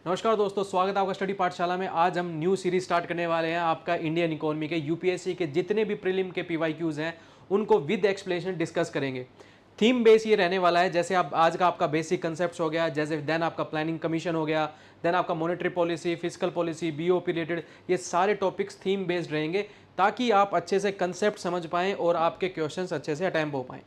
नमस्कार दोस्तों, स्वागत है आपका स्टडी पाठशाला में। आज हम न्यू सीरीज स्टार्ट करने वाले हैं आपका इंडियन इकोनॉमी के यूपीएससी के जितने भी प्रीलिम के पीवाईक्यूज हैं उनको विद एक्सप्लेनेशन डिस्कस करेंगे। थीम बेस ये रहने वाला है, जैसे आप आज का आपका बेसिक कंसेप्ट हो गया, जैसे देन आपका प्लानिंग कमीशन हो गया, देन आपका monetary policy, physical policy, BOP related, ये सारे टॉपिक्स थीम बेस्ड रहेंगे ताकि आप अच्छे से कंसेप्ट समझ पाएँ और आपके क्वेश्चन अच्छे से अटेम्प्ट हो पाएँ।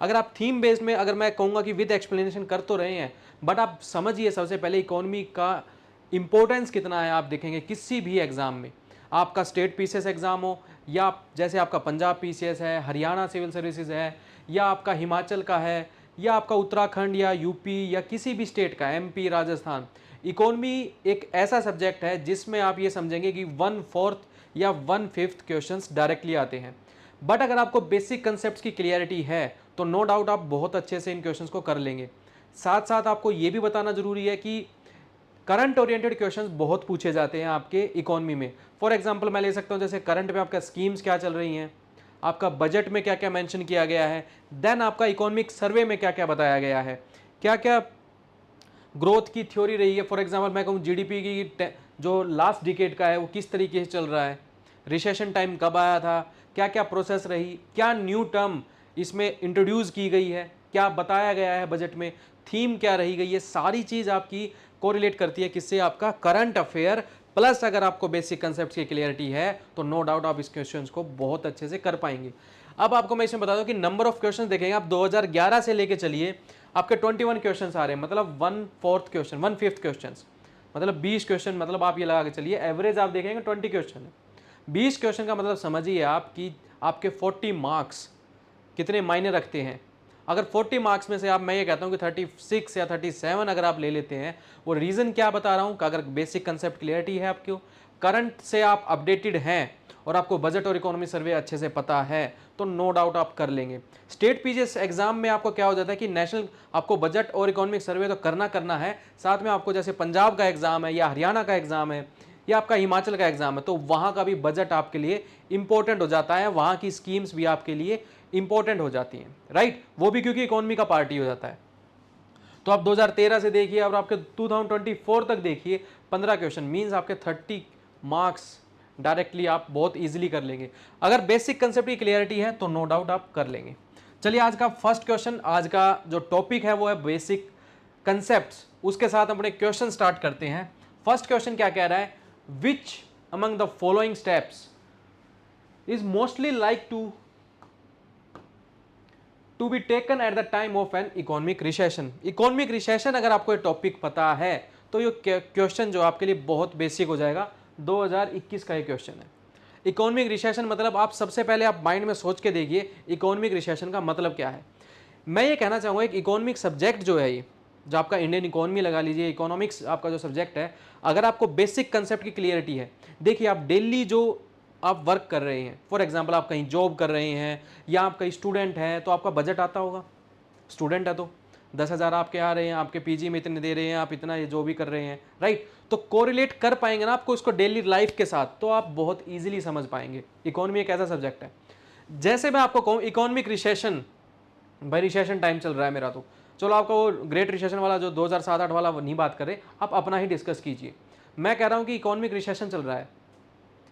अगर आप थीम बेस्ड में, अगर मैं कहूँगा कि विद एक्सप्लेनेशन कर तो रहे हैं, बट आप समझिए सबसे पहले इकोनॉमी का इंपॉर्टेंस कितना है। आप देखेंगे किसी भी एग्जाम में, आपका स्टेट पीसीएस एग्जाम हो या जैसे आपका पंजाब पीसीएस है, हरियाणा सिविल सर्विसेज है, या आपका हिमाचल का है, या आपका उत्तराखंड या यूपी या किसी भी स्टेट का, एमपी, राजस्थान, इकोनॉमी एक ऐसा सब्जेक्ट है जिसमें आप ये समझेंगे कि 1/4 या 1/5 क्वेश्चंस डायरेक्टली आते हैं। बट अगर आपको बेसिक कंसेप्ट की क्लियरिटी है तो नो डाउट आप बहुत अच्छे से इन क्वेश्चंस को कर लेंगे। साथ साथ आपको ये भी बताना जरूरी है कि करंट ओरिएंटेड क्वेश्चंस बहुत पूछे जाते हैं आपके इकोनॉमी में। फॉर एग्जांपल मैं ले सकता हूं, जैसे करंट में आपका स्कीम्स क्या चल रही हैं, आपका बजट में क्या क्या मेंशन किया गया है, देन आपका इकोनॉमिक सर्वे में क्या क्या बताया गया है, क्या क्या ग्रोथ की थ्योरी रही है। फॉर एग्जांपल मैं कहूँ जीडीपी की जो लास्ट डिकेड का है वो किस तरीके से चल रहा है, रिसेशन टाइम कब आया था, क्या क्या प्रोसेस रही, क्या न्यू टर्म इसमें इंट्रोड्यूस की गई है, क्या बताया गया है बजट में, थीम क्या रही गई, ये सारी चीज़ आपकी कोरिलेट करती है किससे, आपका करंट अफेयर। प्लस अगर आपको बेसिक कंसेप्ट की क्लियरिटी है तो नो डाउट आप इस क्वेश्चन को बहुत अच्छे से कर पाएंगे। अब आपको मैं इसमें बता दूं कि नंबर ऑफ क्वेश्चन देखेंगे आप 2011 से लेके चलिए आपके 21 क्वेश्चन आ रहे हैं, मतलब 1/4 क्वेश्चन, 1/5 क्वेश्चन, मतलब 20 क्वेश्चन, मतलब आप ये लगा के चलिए एवरेज आप देखेंगे 20 क्वेश्चन है। 20 क्वेश्चन का मतलब समझिए आप कि आपके 40 मार्क्स कितने मायने रखते हैं। अगर 40 मार्क्स में से आप, मैं ये कहता हूँ कि 36 या 37 अगर आप ले लेते हैं, वो रीज़न क्या बता रहा हूँ कि अगर बेसिक कंसेप्ट क्लियरिटी है, आपको करंट से आप अपडेटेड हैं और आपको बजट और इकोनॉमी सर्वे अच्छे से पता है तो नो डाउट आप कर लेंगे। स्टेट पीजीएस एग्जाम में आपको क्या हो जाता है कि नेशनल आपको बजट और इकोनॉमिक सर्वे तो करना है, साथ में आपको जैसे पंजाब का एग्जाम है या हरियाणा का एग्जाम है या आपका हिमाचल का एग्जाम है, तो वहां का भी बजट आपके लिए इंपॉर्टेंट हो जाता है, वहां की स्कीम्स भी आपके लिए इंपॉर्टेंट हो जाती हैं, राइट। वो भी क्योंकि इकोनॉमी का पार्टी हो जाता है। तो आप 2013 से देखिए और आपके 2024 तक देखिए 15 क्वेश्चन मींस आपके 30 मार्क्स डायरेक्टली आप बहुत इजीली कर लेंगे। अगर बेसिक कंसेप्ट की क्लियरिटी है तो नो डाउट आप कर लेंगे। चलिए आज का फर्स्ट क्वेश्चन, आज का जो टॉपिक है वो है बेसिक कंसेप्ट्स, उसके साथ अपने क्वेश्चन स्टार्ट करते हैं। फर्स्ट क्वेश्चन क्या कह रहा है, which among the following steps is mostly like to be taken at the time of an economic recession. Economic recession अगर आपको ये टॉपिक पता है तो ये क्वेश्चन जो आपके लिए बहुत बेसिक हो जाएगा। 2021 का ये क्वेश्चन है। इकोनॉमिक रिसेशन मतलब आप सबसे पहले आप माइंड में सोच के देखिए इकोनॉमिक रिसेशन का मतलब क्या है। मैं ये कहना चाहूँगा एक इकोनॉमिक सब्जेक्ट जो है, ये जो आपका इंडियन इकोनॉमी लगा लीजिए, इकोनॉमिक्स आपका जो सब्जेक्ट है, अगर आपको बेसिक कंसेप्ट की क्लियरिटी है, देखिए आप डेली जो आप वर्क कर रहे हैं, फॉर एग्जांपल आप कहीं जॉब कर रहे हैं या आप कहीं स्टूडेंट हैं, तो आपका बजट आता होगा। स्टूडेंट है तो 10,000 आपके आ रहे हैं, आपके पीजी में इतने दे रहे हैं, आप इतना ये जो भी कर रहे हैं, राइट। तो कोरिलेट कर पाएंगे ना आपको इसको डेली लाइफ के साथ, तो आप बहुत ईजिली समझ पाएंगे। इकोनॉमी एक ऐसा सब्जेक्ट है, जैसे मैं आपको कहूँ इकोनॉमिक रिसेशन, भाई रिसेशन टाइम चल रहा है मेरा, तो चलो आपका वो ग्रेट रिसेशन वाला जो 2007-8 वाला वो नहीं बात कर रहे, आप अपना ही डिस्कस कीजिए। मैं कह रहा हूँ कि इकोनॉमिक रिसेशन चल रहा है,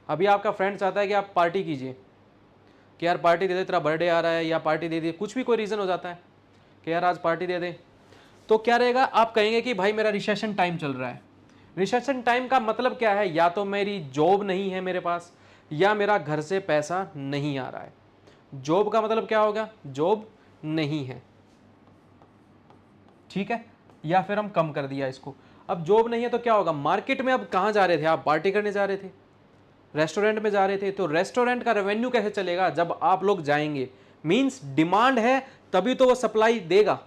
अभी आपका फ्रेंड चाहता है कि आप पार्टी कीजिए, कि यार पार्टी दे दे, तेरा बर्थडे आ रहा है, या पार्टी दे दे, कुछ भी कोई रीज़न हो जाता है कि यार आज पार्टी दे दे, तो क्या रहेगा, आप कहेंगे कि भाई मेरा रिसेशन टाइम चल रहा है। रिसेशन टाइम का मतलब क्या है, या तो मेरी जॉब नहीं है मेरे पास, या मेरा घर से पैसा नहीं आ रहा है। जॉब का मतलब क्या होगा, जॉब नहीं है, ठीक है, या फिर हम कम कर दिया इसको। अब जॉब नहीं है तो क्या होगा, मार्केट में अब कहाँ जा रहे थे आप, पार्टी करने जा रहे थे, रेस्टोरेंट में जा रहे थे, तो रेस्टोरेंट का रेवेन्यू कैसे चलेगा, जब आप लोग जाएंगे, मींस डिमांड है तभी तो वो सप्लाई देगा।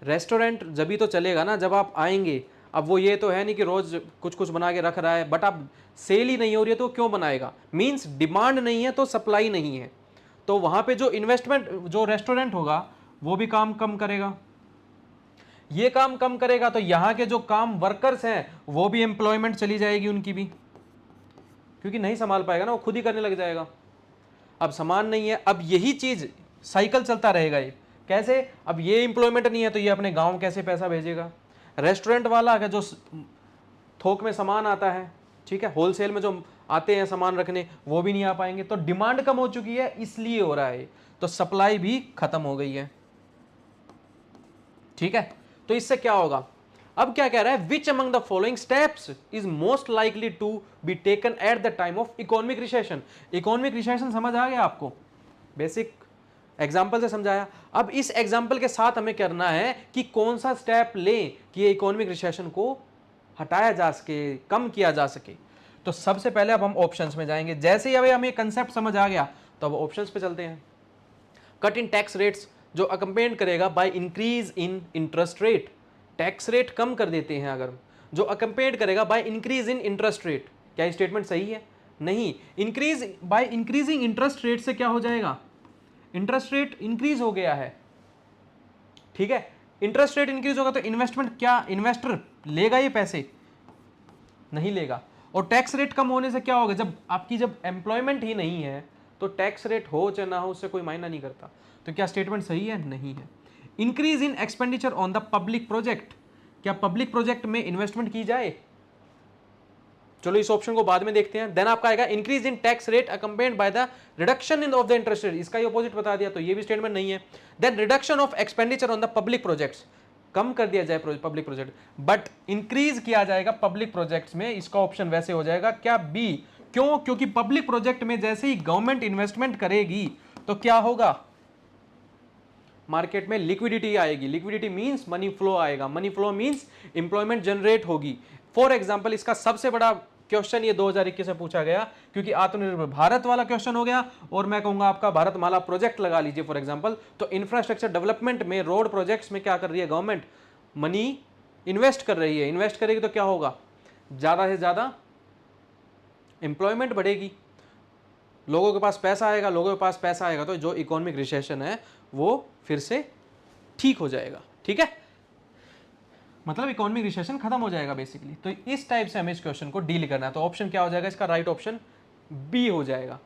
रेस्टोरेंट जब तो चलेगा ना जब आप आएंगे। अब वो ये तो है नहीं कि रोज कुछ कुछ बना के रख रहा है, बट अब सेल ही नहीं हो रही है तो क्यों बनाएगा, मींस डिमांड नहीं है तो सप्लाई नहीं है, तो वहां पे जो इन्वेस्टमेंट, जो रेस्टोरेंट होगा वो भी काम कम करेगा। ये काम कम करेगा तो यहां के जो काम वर्कर्स हैं वो भी एम्प्लॉयमेंट चली जाएगी उनकी भी, क्योंकि नहीं संभाल पाएगा ना, वो खुद ही करने लग जाएगा। अब सामान नहीं है, अब यही चीज साइकिल चलता रहेगा। ये कैसे, अब ये एम्प्लॉयमेंट नहीं है तो ये अपने गांव कैसे पैसा भेजेगा। रेस्टोरेंट वाला है जो थोक में सामान आता है, ठीक है, होलसेल में जो आते हैं सामान रखने वो भी नहीं आ पाएंगे, तो डिमांड कम हो चुकी है इसलिए हो रहा है, तो सप्लाई भी खत्म हो गई है, ठीक है। तो इससे क्या होगा, अब क्या कह रहा है, which among the following steps is most likely to be taken at the time of economic recession. Economic recession समझ आ गया आपको, बेसिक एग्जाम्पल से समझाया। अब इस एग्जाम्पल के साथ हमें करना है कि कौन सा स्टेप लें कि ये इकोनॉमिक रिसेशन को हटाया जा सके, कम किया जा सके। तो सबसे पहले अब हम ऑप्शंस में जाएंगे। जैसे ही अभी हमें कंसेप्ट समझ आ गया तो अब ऑप्शंस पे चलते हैं। कट इन टैक्स रेट्स जो अकम्पेंड करेगा by increase in interest rate, tax rate कम कर देते हैं अगर, जो अकम्पेंड करेगा by increase in interest rate. क्या स्टेटमेंट सही है? नहीं। Increase by increasing interest rate से क्या हो जाएगा, इंटरेस्ट रेट इंक्रीज हो गया है, ठीक है। इंटरेस्ट रेट इंक्रीज होगा तो इन्वेस्टमेंट, क्या इन्वेस्टर लेगा ये पैसे? नहीं लेगा। और टैक्स रेट कम होने से क्या होगा, जब एम्प्लॉयमेंट ही नहीं है तो टैक्स रेट हो चाहे ना हो उससे कोई मायना नहीं करता। तो क्या स्टेटमेंट सही है? नहीं है। Increase in expenditure on the public project, क्या पब्लिक प्रोजेक्ट में इन्वेस्टमेंट की जाए? चलो इस ऑप्शन को बाद में देखते हैं। देन आपका आएगा increase in tax rate accompanied by the reduction in of the interest rate, इसका ही ऑपोजिट बता दिया, तो ये भी स्टेटमेंट नहीं है। Then reduction of expenditure on the public projects, कम कर दिया जाए पब्लिक प्रोजेक्ट बट इंक्रीज किया जाएगा पब्लिक प्रोजेक्ट्स में, इसका ऑप्शन वैसे हो जाएगा क्या, बी। क्यों? क्योंकि पब्लिक प्रोजेक्ट में जैसे ही गवर्नमेंट इन्वेस्टमेंट करेगी तो क्या होगा, मार्केट में लिक्विडिटी आएगी। लिक्विडिटी मींस मनी फ्लो आएगा, money flow means employment generate होगी। फॉर एग्जांपल इसका सबसे बड़ा क्वेश्चन ये 2021 में पूछा गया, क्योंकि आत्मनिर्भर भारत वाला क्वेश्चन हो गया, और मैं कहूंगा आपका भारतमाला प्रोजेक्ट लगा लीजिए फॉर एग्जांपल। तो इंफ्रास्ट्रक्चर डेवलपमेंट में, रोड प्रोजेक्ट्स में क्या कर रही है गवर्नमेंट, मनी इन्वेस्ट कर रही है। इन्वेस्ट करेगी तो क्या होगा, ज्यादा से ज्यादा एम्प्लॉयमेंट बढ़ेगी, लोगों के पास पैसा आएगा, लोगों के पास पैसा आएगा तो जो इकोनॉमिक रिसेशन है वो फिर से ठीक हो जाएगा, ठीक है, मतलब इकोनॉमिक रिसेशन खत्म हो जाएगा बेसिकली। तो इस टाइप से हमें इस क्वेश्चन को डील करना है। तो ऑप्शन क्या हो जाएगा इसका, राइट ऑप्शन बी हो जाएगा,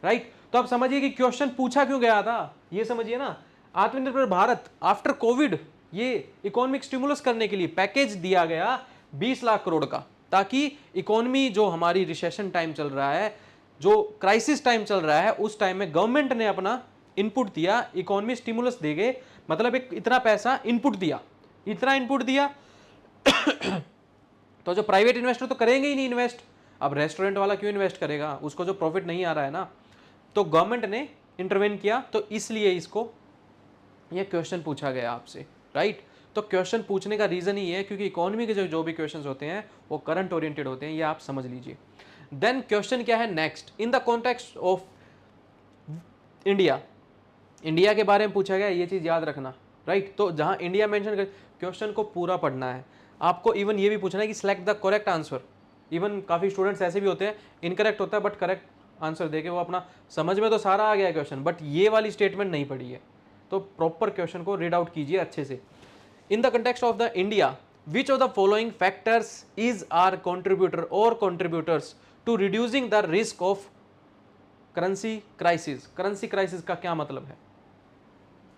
राइट। तो अब समझिए कि क्वेश्चन पूछा क्यों गया था, ये समझिए ना। आत्मनिर्भर भारत आफ्टर कोविड, ये इकोनॉमिक स्टिमुलस करने के लिए पैकेज दिया गया 20 लाख करोड़ का, ताकि इकोनॉमी जो हमारी रिसेशन टाइम चल रहा है, जो क्राइसिस टाइम चल रहा है, उस टाइम में गवर्नमेंट ने अपना इनपुट दिया, इकोनॉमी स्टिमुलस देंगे, मतलब एक इतना पैसा इनपुट दिया, इतना इनपुट दिया तो जो प्राइवेट इन्वेस्टर तो करेंगे ही नहीं इन्वेस्ट। अब रेस्टोरेंट वाला क्यों इन्वेस्ट करेगा, उसको जो प्रॉफिट नहीं आ रहा है ना। तो गवर्नमेंट ने इंटरवेन किया, तो इसलिए इसको ये क्वेश्चन पूछा गया आपसे, राइट। तो क्वेश्चन पूछने का रीजन ही है क्योंकि इकोनॉमी के जो भी क्वेश्चंस होते हैं वो करंट ओरिएंटेड होते हैं, ये आप समझ लीजिए। देन क्वेश्चन क्या है next, in the context of India, India के बारे में पूछा गया, ये चीज याद रखना, राइट। तो जहां इंडिया मेंशन कर, क्वेश्चन को पूरा पढ़ना है आपको। इवन ये भी पूछना है कि select the correct answer. Even काफी स्टूडेंट्स ऐसे भी होते हैं, इनकरेक्ट होता है बट करेक्ट आंसर देके वो अपना, समझ में तो सारा आ गया है क्वेश्चन, बट ये वाली स्टेटमेंट नहीं पढ़ी है। तो प्रॉपर क्वेश्चन को रीड आउट कीजिए अच्छे से। In the context of the India, which of the following factors is are contributor or contributors to reducing the risk of currency crisis. Currency crisis का क्या मतलब है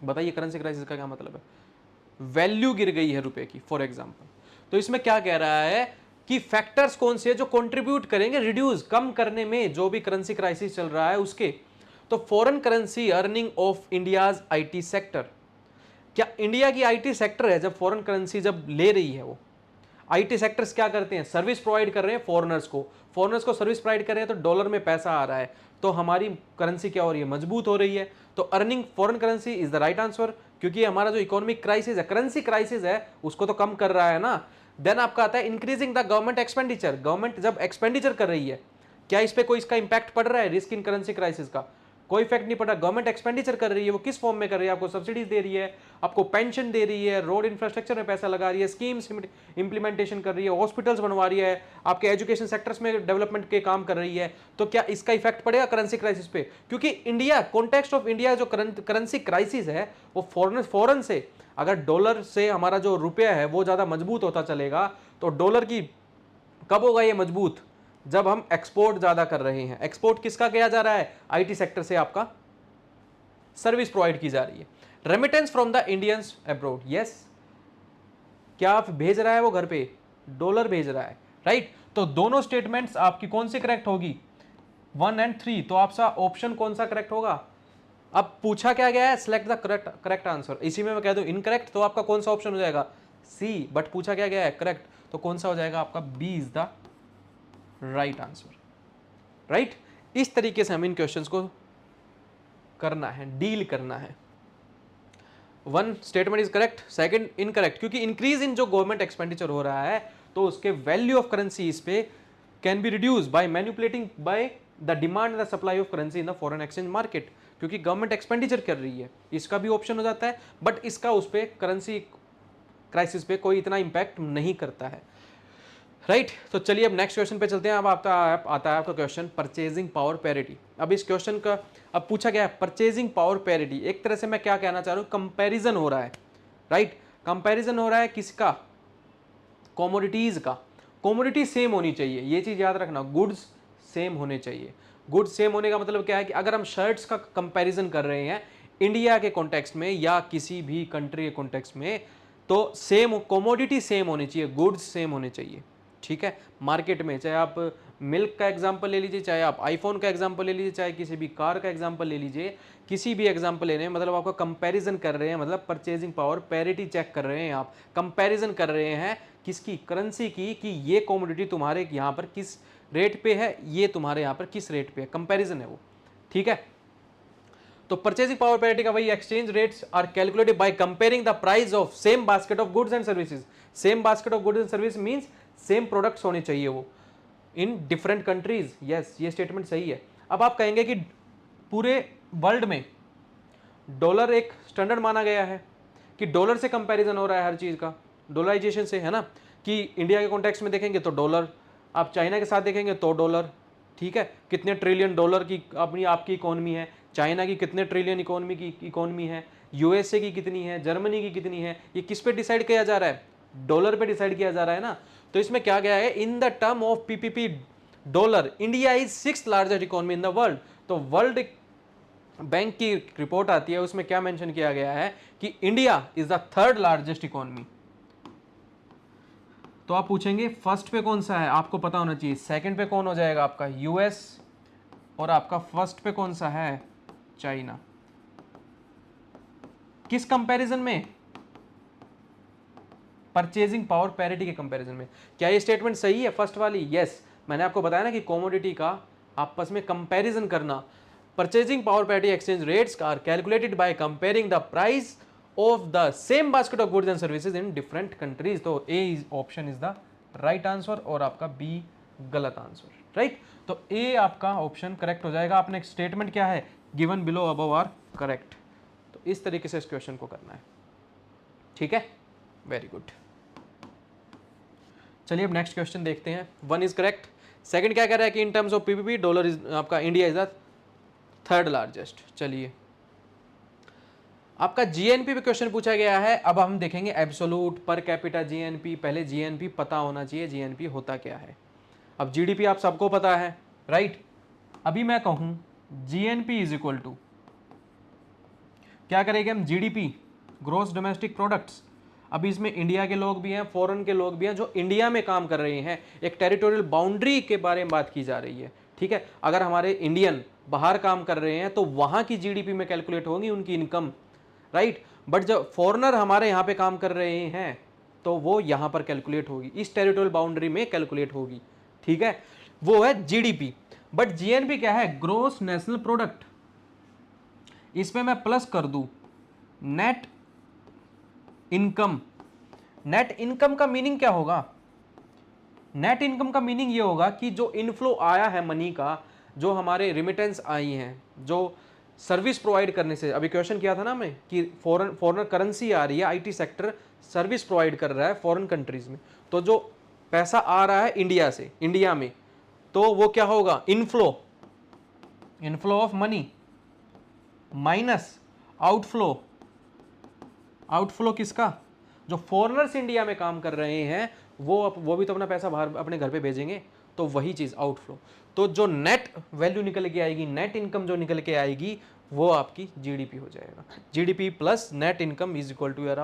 बताइए, करेंसी क्राइसिस का क्या मतलब है? वैल्यू गिर गई है रुपए की फॉर एग्जांपल। तो इसमें क्या कह रहा है कि फैक्टर्स कौन से हैं जो कंट्रीब्यूट करेंगे रिड्यूस, कम करने में जो भी करेंसी क्राइसिस चल रहा है उसके। तो foreign currency earning of India's IT sector, क्या इंडिया की आईटी सेक्टर है, जब फॉरेन करेंसी जब ले रही है वो, आईटी सेक्टर्स क्या करते हैं, सर्विस प्रोवाइड कर रहे हैं फॉरेनर्स को सर्विस प्रोवाइड कर रहे हैं, तो डॉलर में पैसा आ रहा है, तो हमारी करेंसी क्या हो रही है, मजबूत हो रही है। तो earning foreign currency is the right answer, क्योंकि हमारा जो इकोनॉमिक क्राइसिस है, करेंसी क्राइसिस है, उसको तो कम कर रहा है ना। देन आपका आता है increasing the government expenditure, government जब एक्सपेंडिचर कर रही है, क्या इस पे कोई इसका इंपैक्ट पड़ रहा है, रिस्क इन करेंसी क्राइसिस का? कोई इफेक्ट नहीं पड़ रहा। गवर्नमेंट एक्सपेंडिचर कर रही है, वो किस फॉर्म में कर रही है, आपको सब्सिडीज दे रही है, आपको पेंशन दे रही है, रोड इंफ्रास्ट्रक्चर में पैसा लगा रही है, स्कीम्स इंप्लीमेंटेशन कर रही है, हॉस्पिटल्स बनवा रही है, आपके एजुकेशन सेक्टर्स में डेवलपमेंट के काम कर रही है। तो क्या इसका इफेक्ट पड़ेगा करेंसी क्राइसिस पे? क्योंकि इंडिया, कॉन्टेक्स्ट ऑफ इंडिया जो करेंसी क्राइसिस है वो फॉरेन से, अगर डॉलर से हमारा जो रुपया है वो ज्यादा मजबूत होता चलेगा, तो डॉलर की कब होगा ये मजबूत, जब हम एक्सपोर्ट ज्यादा कर रहे हैं। एक्सपोर्ट किसका किया जा रहा है, आईटी सेक्टर से आपका सर्विस प्रोवाइड की जा रही है। Remittance from the Indians abroad, yes, क्या आप भेज रहा है वो घर पे, डॉलर भेज रहा है, राइट। तो दोनों स्टेटमेंट्स आपकी कौन सी करेक्ट होगी, 1 और 3, तो आपका ऑप्शन कौन सा करेक्ट होगा। अब पूछा क्या गया है, सिलेक्ट द करेक्ट आंसर, इसी में मैं कह दूं इनकरेक्ट तो आपका कौन सा ऑप्शन हो जाएगा, सी, बट पूछा क्या गया है करेक्ट, तो कौन सा हो जाएगा आपका B is the right answer, right. इस तरीके से हम इन क्वेश्चंस को करना है, डील करना है। 1 statement is correct, second incorrect, क्योंकि इंक्रीज इन जो गवर्नमेंट एक्सपेंडिचर हो रहा है तो उसके वैल्यू ऑफ करेंसी इस पे can be reduce by manipulating by the demand and the supply of currency in the foreign exchange market, क्योंकि गवर्नमेंट एक्सपेंडिचर कर रही है, इसका भी ऑप्शन हो जाता है, बट इसका उस पर करेंसी क्राइसिस पे कोई इतना इंपैक्ट नहीं करता है, राइट। तो चलिए अब नेक्स्ट क्वेश्चन पे चलते हैं। अब आता है आपका क्वेश्चन परचेजिंग पावर पैरिटी। अब इस क्वेश्चन का अब पूछा गया है परचेजिंग पावर पैरिटी, एक तरह से मैं क्या कहना चाह रहा हूँ, कंपैरिजन हो रहा है, राइट। कंपैरिजन हो रहा है किसका, कमोडिटीज का। कमोडिटी सेम होनी चाहिए, ये चीज याद रखना, गुड्स सेम होने चाहिए। गुड्स सेम होने का मतलब क्या है कि अगर हम शर्ट्स का कंपैरिजन कर रहे हैं इंडिया के कॉन्टेक्स्ट में या किसी भी कंट्री के कॉन्टेक्स्ट में, तो सेम कमोडिटी सेम होनी चाहिए, गुड्स सेम होने चाहिए, ठीक है। मार्केट में चाहे आप मिल्क का एग्जांपल ले लीजिए, चाहे आप आईफोन का एग्जांपल ले लीजिए, चाहे किसी भी कार का एग्जांपल ले लीजिए, किसी भी एग्जांपल लेने मतलब आपका कंपैरिजन कर रहे हैं, मतलब परचेजिंग पावर पैरिटी चेक कर रहे हैं, आप कंपैरिजन कर रहे हैं किसकी, करेंसी की, कि ये कमोडिटी तुम्हारे यहाँ पर किस रेट पे है, ये तुम्हारे यहाँ पर किस रेट पे है, कंपैरिजन है वो, ठीक है। तो परचेजिंग पावर पैरिटी का वही, exchange rates are calculated by comparing the price of same basket of goods and services. Same basket of goods and service means same products होने चाहिए वो इन डिफरेंट कंट्रीज। यस, ये statement सही है। अब आप कहेंगे कि पूरे वर्ल्ड में डॉलर एक स्टैंडर्ड माना गया है, कि डॉलर से कंपैरिजन हो रहा है हर चीज का, डॉलराइजेशन से, है ना, कि इंडिया के कॉन्टेक्स्ट में देखेंगे तो डॉलर, आप चाइना के साथ देखेंगे तो डॉलर, ठीक है। कितने ट्रिलियन डॉलर की अपनी आपकी इकोनॉमी है, चाइना की कितने ट्रिलियन इकोनॉमी है, यूएसए की कितनी है, जर्मनी की कितनी है, ये किस पे डिसाइड किया जा रहा है, डॉलर पे डिसाइड किया जा रहा है ना। तो इसमें क्या गया है, in the term of PPP dollar India is 6th largest economy in the world. तो वर्ल्ड बैंक की रिपोर्ट आती है, उसमें क्या मेंशन किया गया है कि India is the 3rd largest economy. तो आप पूछेंगे फर्स्ट पे कौन सा है, आपको पता होना चाहिए, सेकंड पे कौन हो जाएगा आपका यूएस, और आपका फर्स्ट पे कौन सा है, चाइना। किस कंपैरिजन में, परचेजिंग पावर पैरिटी के कंपैरिजन में। क्या ये स्टेटमेंट सही है फर्स्ट वाली, यस। मैंने आपको बताया ना कि कमोडिटी का आपस में कंपैरिजन करना, purchasing power parity exchange rates are calculated by comparing the price of the same basket of goods and services in different countries. तो A is option is the right answer और आपका B गलत answer, right. तो ए आपका option correct हो जाएगा। आपने statement क्या है, given below above are correct. तो इस तरीके से इस क्वेश्चन को करना है, ठीक है, वेरी गुड। चलिए अब नेक्स्ट क्वेश्चन देखते हैं। 1 इज करेक्ट, सेकंड क्या कह रहा है कि in terms of PPP dollar is आपका India is the 3rd largest. चलिए आपका जीएनपी पे क्वेश्चन पूछा गया है। अब हम देखेंगे एब्सोलूट, पर कैपिटा जीएनपी। पहले जीएनपी पता होना चाहिए, जीएनपी होता क्या है। अब जीडीपी आप सबको पता है, राइट। अभी मैं कहूं जीएनपी इज इक्वल टू क्या करेंगे हम, जीडीपी, ग्रोस डोमेस्टिक प्रोडक्ट्स। अभी इसमें इंडिया के लोग भी हैं, फॉरेन के लोग भी हैं जो इंडिया में काम कर रहे हैं, एक टेरिटोरियल बाउंड्री के बारे में बात की जा रही है, ठीक है। अगर हमारे इंडियन बाहर काम कर रहे हैं तो वहां की जीडीपी में कैलकुलेट होगी उनकी इनकम, राइट। बट जब फॉरेनर हमारे यहाँ पे काम कर रहे हैं तो वो यहाँ पर कैलकुलेट होगी, इस टेरिटोरियल बाउंड्री में कैलकुलेट होगी, ठीक है, वो है जीडीपी। बट जीएनपी क्या है, ग्रोस नेशनल प्रोडक्ट। इसमें मैं प्लस कर दूं नेट इनकम। नेट इनकम का मीनिंग क्या होगा, नेट इनकम का मीनिंग ये होगा कि जो इनफ्लो आया है मनी का, जो हमारे रिमिटेंस आई हैं, जो सर्विस प्रोवाइड करने से, अभी क्वेश्चन किया था ना मैं कि फॉरेनर करेंसी आ रही है, आईटी सेक्टर सर्विस प्रोवाइड कर रहा है फॉरेन कंट्रीज में, तो जो पैसा आ रहा है इंडिया से, इंडिया में, तो वो क्या होगा, inflow, inflow of money minus outflow. Outflow किसका, जो फॉरेनर्स इंडिया में काम कर रहे हैं वो भी तो अपना पैसा बाहर अपने घर पे भेजेंगे, तो वही चीज आउटफ्लो। तो जो नेट वैल्यू निकल के आएगी, नेट इनकम जो निकल के आएगी, वो आपकी जीडीपी हो जाएगा। GDP plus net income is equal to यार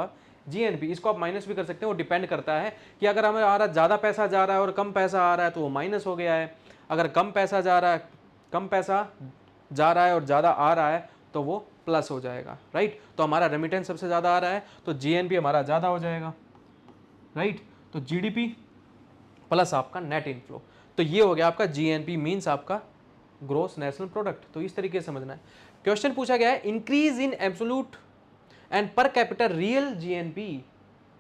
जीएनपी, इसको आप माइनस भी कर सकते हैं, वो डिपेंड करता है कि अगर हमें आ रहा है ज़्यादा पैसा जा रहा है और कम पैसा आ रहा है तो वो माइनस हो गया है, अगर कम पैसा जा रहा है, कम पैसा जा रहा है और ज़्यादा आ रहा है तो वो प्लस हो जाएगा, राइट। तो हमारा रेमिटेंस सबसे ज़्यादा आ रहा है तो जीएनपी हमारा ज़्यादा हो जाएगा, राइट। तो जीडीपी प्लस आपका नेट इनफ्लो, तो ये हो गया आपका जीएनपी मींस आपका ग्रोस नेशनल प्रोडक्ट। तो इस तरीके से समझना है। क्वेश्चन पूछा गया है increase in absolute and per capital real GNP.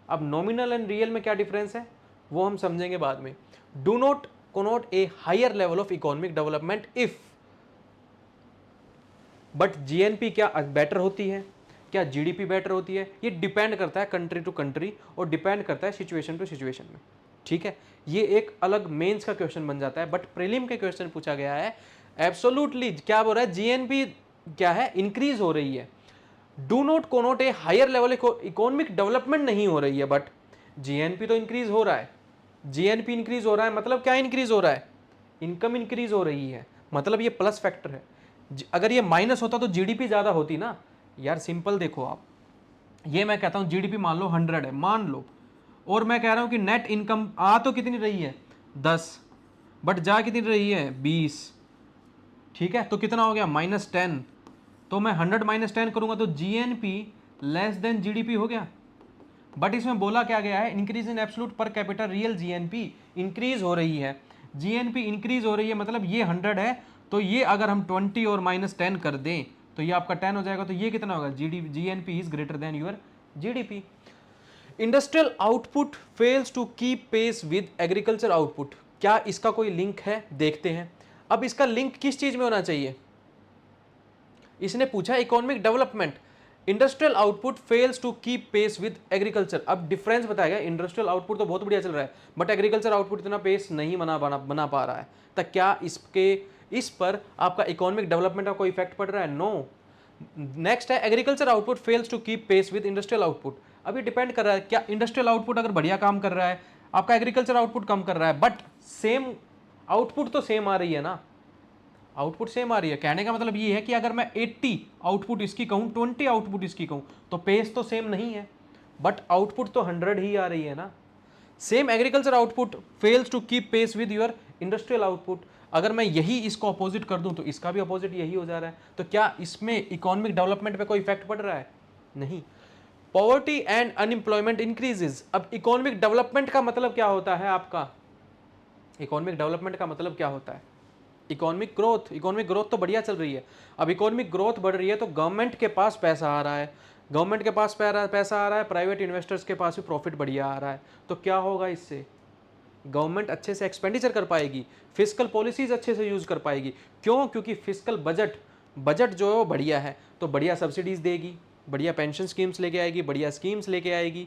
अब नॉमिनल एंड रियल में क्या डिफरेंस है वो हम समझेंगे बाद में। Do not connote a higher level of economic development if, but GNP क्या बेटर होती है, क्या जीडीपी बेटर होती है, ये डिपेंड करता है कंट्री टू कंट्री और डिपेंड करता है सिचुएशन टू सिचुएशन में, ठीक है। ये एक अलग मेंस का क्वेश्चन बन जाता है, बट प्रीलिम के क्वेश्चन पूछा गया है एब्सोल्युटली क्या बोल रहा है, जीएनपी क्या है, इंक्रीज हो रही है। Do not connote a higher level economic development नहीं हो रही है, बट जीएनपी तो इंक्रीज हो रहा है। जीएनपी इंक्रीज हो रहा है मतलब क्या इंक्रीज हो रहा है, इनकम इंक्रीज हो रही है, मतलब ये प्लस फैक्टर है। अगर ये माइनस होता तो जीडीपी ज्यादा होती ना यार। सिंपल देखो आप, ये मैं कहता हूं जीडीपी मान लो 100 है, मान लो, और मैं कह रहा हूं कि नेट इनकम आ तो कितनी रही है 10, बट जा कितनी रही है 20, ठीक है। तो कितना हो गया -10। तो मैं 100 -10 करूंगा तो जीएनपी लेस देन जीडीपी हो गया। बट इसमें बोला क्या गया है, इंक्रीज इन एब्सोल्यूट पर कैपिटल रियल जीएनपी इंक्रीज हो रही है। जीएनपी इंक्रीज हो रही है मतलब ये 100 है, तो ये अगर हम 20 और -10 कर दें तो ये आपका 10 हो जाएगा। तो ये कितना होगा, GNP is greater than your GDP. Industrial output fails to keep pace with agriculture output, क्या इसका कोई लिंक है, देखते हैं। अब इसका लिंक किस चीज में होना चाहिए, इसने पूछा economic development. Industrial output fails to keep pace with agriculture. अब डिफरेंस बताएगा, इंडस्ट्रियल आउटपुट तो बहुत बढ़िया चल रहा है बट एग्रीकल्चर आउटपुट इतना पेस नहीं बना पा रहा है, तो क्या इस पर आपका इकोनॉमिक डेवलपमेंट का कोई इफेक्ट पड़ रहा है, नो। नेक्स्ट है agriculture output fails to keep pace with industrial output. अब ये डिपेंड कर रहा है, क्या इंडस्ट्रियल आउटपुट अगर बढ़िया काम कर रहा है, आपका एग्रीकल्चर आउटपुट कम कर रहा है, बट सेम आउटपुट तो सेम आ रही है ना, आउटपुट सेम आ रही है। कहने का मतलब ये है कि अगर मैं 80 आउटपुट इसकी कहूँ, 20 आउटपुट इसकी कहूँ, तो पेस तो सेम नहीं है, बट आउटपुट तो 100 ही आ रही है ना। Same agriculture output fails to keep pace with your industrial output. अगर मैं यही इसको अपोजिट कर दूं तो इसका भी अपोजिट यही हो जा रहा है, तो क्या इसमें इकोनॉमिक डेवलपमेंट पे कोई इफेक्ट पड़ रहा है, नहीं। Poverty and unemployment increases. अब इकोनॉमिक डेवलपमेंट का मतलब क्या होता है आपका, इकोनॉमिक डेवलपमेंट का मतलब क्या होता है, इकोनॉमिक ग्रोथ। इकोनॉमिक ग्रोथ तो बढ़िया चल रही है, अब इकोनॉमिक ग्रोथ बढ़ रही है तो गवर्नमेंट के पास पैसा आ रहा है, गवर्नमेंट के पास पैसा आ रहा है, प्राइवेट इन्वेस्टर्स के पास भी प्रॉफिट बढ़िया आ रहा है, तो क्या होगा इससे, गवर्नमेंट अच्छे से एक्सपेंडिचर कर पाएगी, फिस्कल पॉलिसीज अच्छे से यूज कर पाएगी। क्यों, क्योंकि फिस्कल बजट जो है वो बढ़िया है, तो बढ़िया सब्सिडीज देगी, बढ़िया पेंशन स्कीम्स लेके आएगी, बढ़िया स्कीम्स लेके आएगी,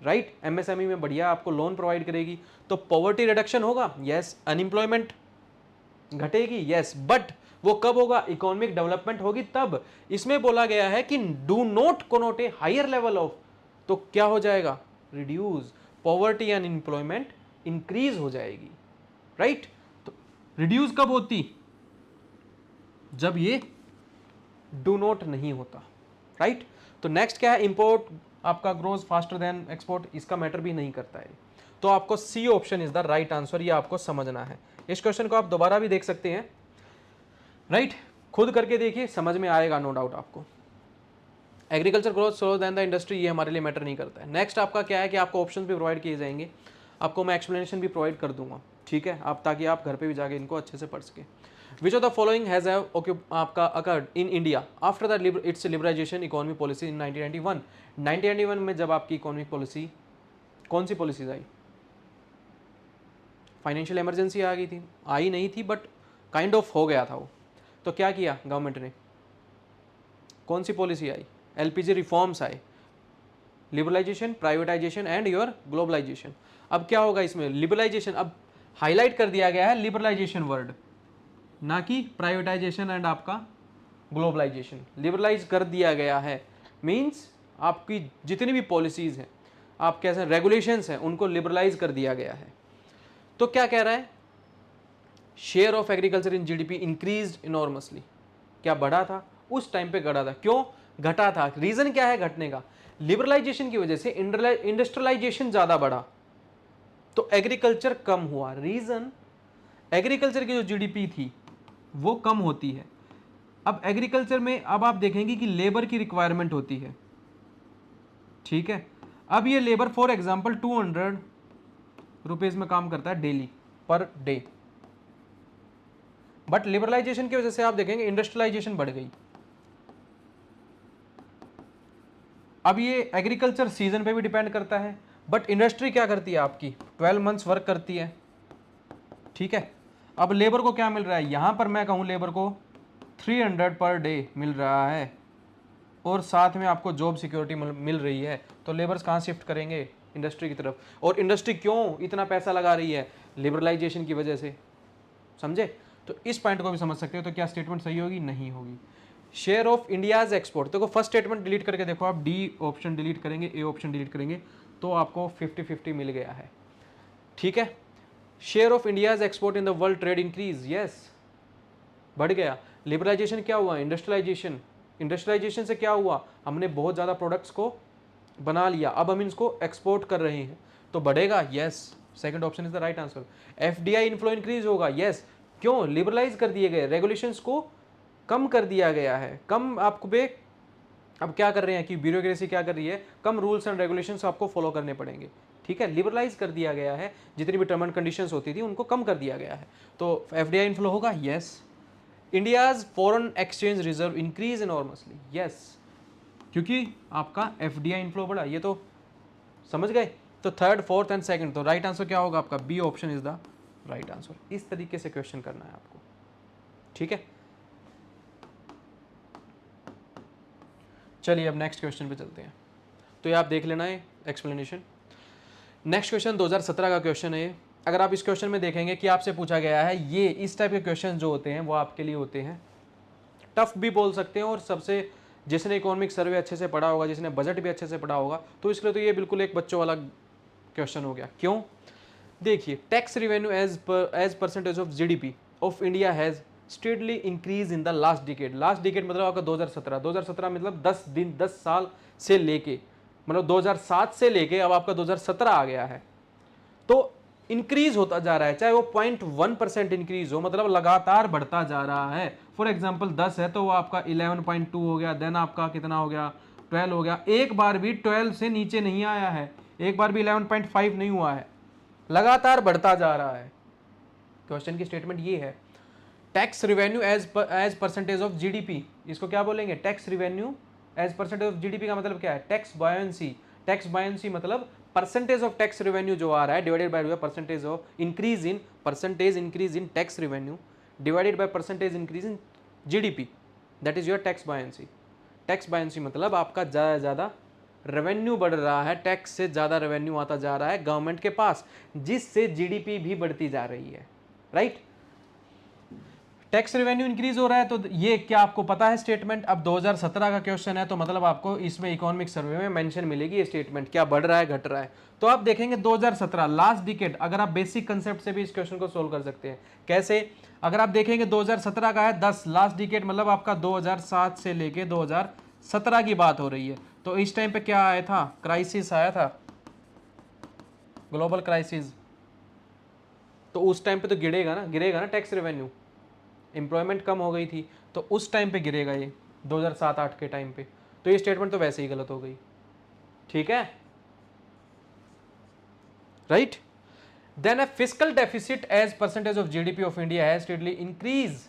राइट। एमएसएमई में बढ़िया आपको लोन प्रोवाइड करेगी, तो पॉवर्टी रिडक्शन होगा, यस। अनएम्प्लॉयमेंट घटेगी, यस, बट वो कब होगा, इकोनॉमिक डेवलपमेंट होगी तब। इसमें बोला गया है कि do not connote a higher level of, तो क्या हो जाएगा, reduce poverty and unemployment increase हो जाएगी, राइट। तो रिड्यूस कब होती, जब ये डू नॉट नहीं होता, राइट। तो नेक्स्ट क्या है, इंपोर्ट आपका ग्रोज फास्टर देन एक्सपोर्ट, इसका मैटर भी नहीं करता है। तो आपको C option is the right answer, ये आपको समझना है। इस क्वेश्चन को आप दोबारा भी देख सकते हैं, राइट, खुद करके देखिए, समझ में आएगा नो डाउट आपको। Agriculture growth slow than the industry, ये हमारे लिए मैटर नहीं करता है। नेक्स्ट आपका क्या है कि आपको ऑप्शन भी प्रोवाइड किए जाएंगे, आपको मैं एक्सप्लेनेशन भी प्रोवाइड कर दूंगा, ठीक है, आप ताकि आप घर पे भी जाके इनको अच्छे से पढ़ सके। Which of the following has आपका occurred in India after the its liberalisation economy policy in 1991। 1991 में जब आपकी इकोनॉमिक पॉलिसी, कौन सी पॉलिसीज आई, फाइनेंशियल इमरजेंसी आ गई थी, आई नहीं थी बट काइंड ऑफ हो गया था वो, तो क्या किया गवर्नमेंट ने, कौन सी पॉलिसी आई, एलपीजी रिफॉर्म्स आए, liberalisation, privatisation and your globalisation. अब क्या होगा इसमें, लिबरलाइजेशन, अब हाईलाइट कर दिया गया है लिबरलाइजेशन वर्ड, ना कि प्राइवेटाइजेशन एंड आपका ग्लोबलाइजेशन, लिबरलाइज कर दिया गया है। मींस आपकी जितनी भी पॉलिसीज हैं, आप कैसे रेगुलेशंस हैं, उनको लिबरलाइज कर दिया गया है। तो क्या कह रहा है, share of agriculture in GDP increased enormously, क्या बढ़ा था, उस टाइम पे घटा था, क्यों घटा था, रीजन क्या है घटने का, लिबरलाइजेशन की वजह से इंडस्ट्रियलाइजेशन ज्यादा बढ़ा तो एग्रीकल्चर कम हुआ। रीजन, एग्रीकल्चर की जो जीडीपी थी वो कम होती है। अब एग्रीकल्चर में अब आप देखेंगे कि लेबर की रिक्वायरमेंट होती है, ठीक है। अब ये लेबर फॉर एग्जांपल 200 रुपीज में काम करता है daily per day, but liberalisation की वजह से आप देखेंगे इंडस्ट्रियलाइजेशन बढ़ गई। अब ये एग्रीकल्चर सीजन पे भी डिपेंड करता है, बट इंडस्ट्री क्या करती है आपकी 12 मंथ्स वर्क करती है, ठीक है। अब लेबर को क्या मिल रहा है, यहां पर मैं कहूं लेबर को 300 पर डे मिल रहा है और साथ में आपको जॉब सिक्योरिटी मिल रही है, तो लेबर्स कहाँ शिफ्ट करेंगे, इंडस्ट्री की तरफ। और इंडस्ट्री क्यों इतना पैसा लगा रही है, लिबरलाइजेशन की वजह से, समझे। तो इस पॉइंट को भी समझ सकते हो। तो क्या स्टेटमेंट सही होगी, नहीं होगी। शेयर ऑफ इंडियाज एक्सपोर्ट, देखो फर्स्ट स्टेटमेंट डिलीट करके देखो आप, डी ऑप्शन डिलीट करेंगे, ए ऑप्शन डिलीट करेंगे, तो आपको 50-50 मिल गया है, ठीक है। Share of India's export in the world trade increase, yes बढ़ गया। लिबरलाइजेशन क्या हुआ, इंडस्ट्रियलाइजेशन, इंडस्ट्रियलाइजेशन से क्या हुआ, हमने बहुत ज़्यादा प्रोडक्ट्स को बना लिया, अब हम इसको एक्सपोर्ट कर रहे हैं तो बढ़ेगा, yes second option is the right answer. FDI inflow increase होगा, यस क्यों, लिबरलाइज कर दिए गए, रेगुलेशंस को कम कर दिया गया है, कम आपको पे अब क्या कर रहे हैं कि ब्यूरोक्रेसी क्या कर रही है, कम रूल्स एंड रेगुलेशंस आपको फॉलो करने पड़ेंगे, ठीक है। लिबरलाइज कर दिया गया है, जितनी भी टर्म एंड कंडीशंस होती थी उनको कम कर दिया गया है, तो एफडीआई इनफ्लो होगा, yes. India's foreign exchange reserve increase enormously, yes क्योंकि आपका एफडीआई इनफ्लो बढ़ा, ये तो समझ गए। तो थर्ड, फोर्थ एंड सेकंड, तो राइट आंसर क्या होगा आपका, B option is the right answer. इस तरीके से क्वेश्चन करना है आपको, ठीक है। चलिए अब नेक्स्ट क्वेश्चन पे चलते हैं। तो ये आप देख लेना है एक्सप्लेनेशन। नेक्स्ट क्वेश्चन 2017 का क्वेश्चन है ये। अगर आप इस क्वेश्चन में देखेंगे कि आपसे पूछा गया है, ये इस टाइप के क्वेश्चन जो होते हैं वो आपके लिए होते हैं टफ भी बोल सकते हैं, और सबसे जिसने इकोनॉमिक सर्वे अच्छे से पढ़ा होगा, जिसने बजट भी अच्छे से पढ़ा होगा, तो इसके लिए तो ये बिल्कुल एक बच्चों वाला क्वेश्चन हो गया। क्यों, देखिए tax revenue as percentage of GDP of India has steadily increase in the last decade. Last decade मतलब आपका 2017 मतलब 10 साल से लेके, मतलब 2007 से लेके अब आपका 2017 आ गया है, तो इंक्रीज होता जा रहा है, चाहे वो 0.1% इंक्रीज हो, मतलब लगातार बढ़ता जा रहा है। फॉर एग्जांपल 10 है तो वो आपका 11.2 हो गया, देन आपका कितना हो गया 12 हो गया, एक बार भी 12 से नीचे नहीं आया है, एक बार भी 11.5 नहीं हुआ है, लगातार बढ़ता जा रहा है। क्वेश्चन की स्टेटमेंट ये है, tax revenue as percentage of GDP, इसको क्या बोलेंगे, tax revenue as percentage of GDP का मतलब क्या है, टैक्स बायोंसी। टैक्स बायोंसी मतलब परसेंटेज ऑफ टैक्स रेवेन्यू जो आ रहा है divided by percentage of increase in tax revenue divided by percentage increase in GDP, that is your tax buoyancy. Tax buoyancy मतलब आपका ज़्यादा से ज़्यादा रेवेन्यू बढ़ रहा है, टैक्स से ज़्यादा रेवेन्यू आता जा रहा है गवर्नमेंट के पास, जिससे जीडीपी भी बढ़ती जा रही है, राइट। टैक्स रेवेन्यू इंक्रीज हो रहा है, तो ये क्या आपको पता है स्टेटमेंट। अब 2017 का क्वेश्चन है, तो मतलब आपको इसमें इकोनॉमिक सर्वे में मेंशन मिलेगी ये स्टेटमेंट, क्या बढ़ रहा है घट रहा है। तो आप देखेंगे 2017 लास्ट डिकेड, अगर आप बेसिक कंसेप्ट से भी इस क्वेश्चन को सोल्व कर सकते हैं। कैसे, अगर आप देखेंगे 2017 का है 10, लास्ट डिकेड मतलब आपका 2007 से लेके 2017 की बात हो रही है, तो इस टाइम पे क्या आया था, क्राइसिस आया था, ग्लोबल क्राइसिस, तो उस टाइम पे तो गिरेगा ना टैक्स रेवेन्यू, एम्प्लॉयमेंट कम हो गई थी, तो उस टाइम पे गिरेगा ये 2007-8 के टाइम पे, तो ये स्टेटमेंट तो वैसे ही गलत हो गई, ठीक है, right. Then uh fiscal deficit as percentage of GDP of India has steadily increase